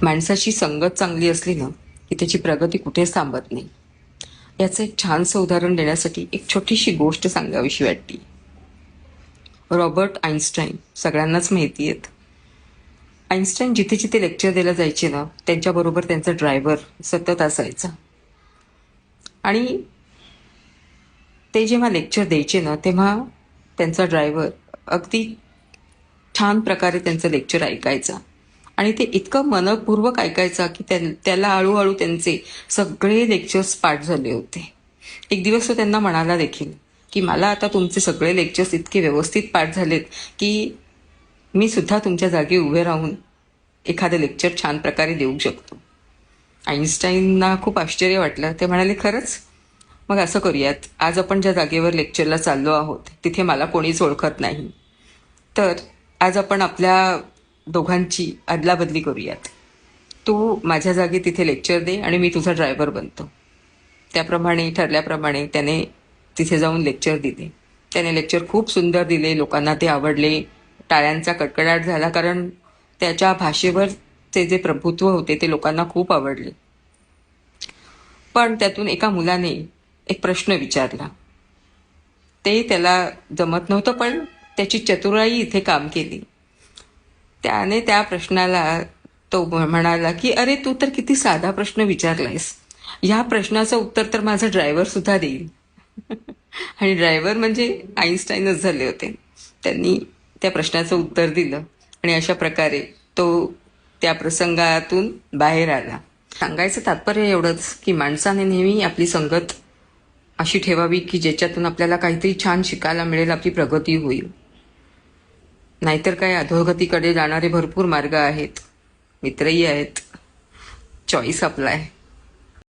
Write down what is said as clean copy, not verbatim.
माणसाची संगत चांगली असली ना की त्याची प्रगती कुठेच थांबत नाही. याचं एक छानसं उदाहरण देण्यासाठी एक छोटीशी गोष्ट सांगावीशी वाटली. रॉबर्ट आईन्स्टाईन सगळ्यांनाच माहिती आहेत. आईन्स्टाईन जिथे जिथे लेक्चर द्यायला जायचे ना त्यांच्याबरोबर त्यांचा ड्रायव्हर सतत असायचा. आणि ते जेव्हा लेक्चर द्यायचे ना तेव्हा त्यांचा ड्रायव्हर अगदी छान प्रकारे त्यांचं लेक्चर ऐकायचा. आणि ते इतकं मनपूर्वक ऐकायचा की त्याला हळूहळू त्यांचे सगळे लेक्चर्स पाठ झाले होते. एक दिवस तो त्यांना म्हणाला देखील की मला आता तुमचे सगळे लेक्चर्स इतके व्यवस्थित पाठ झालेत की मी सुद्धा तुमच्या जागी उभे राहून एखादं लेक्चर छान प्रकारे देऊ शकतो. आईन्स्टाईनना खूप आश्चर्य वाटलं. ते म्हणाले खरंच, मग असं करूयात, आज आपण ज्या जागेवर लेक्चरला चाललो आहोत तिथे मला कोणीच ओळखत नाही, तर आज आपण आपल्या दोघांची अदलाबदली करूयात. तू माझ्या जागी तिथे लेक्चर दे आणि मी तुझा ड्रायव्हर बनतो. त्याप्रमाणे ठरल्याप्रमाणे त्याने तिथे जाऊन लेक्चर दिले. त्याने लेक्चर खूप सुंदर दिले, लोकांना ते आवडले, टाळ्यांचा कडकडाट झाला, कारण त्याच्या भाषेवर ते जे प्रभुत्व होते ते लोकांना खूप आवडले. पण त्यातून एका मुलाने एक प्रश्न विचारला. ते त्याला जमत नव्हतं पण त्याची चतुराई इथे काम केली. त्याने त्या प्रश्नाला तो म्हणाला की अरे तू तर किती साधा प्रश्न विचारलायस, ह्या प्रश्नाचं उत्तर तर माझा ड्रायव्हर सुद्धा देईल. आणि ड्रायव्हर म्हणजे आईन्स्टाईनच झाले होते. त्यांनी त्या प्रश्नाचं उत्तर दिलं आणि अशा प्रकारे तो त्या प्रसंगातून बाहेर आला. सांगायचं तात्पर्य एवढंच की माणसाने नेहमी आपली संगत अशी ठेवावी की ज्याच्यातून आपल्याला काहीतरी छान शिकायला मिळेल, आपली प्रगती होईल. नाहीतर काय, अधोगतीकडे जाणारे भरपूर मार्ग आहेत, मित्रही आहेत. चॉईस आपला आहे.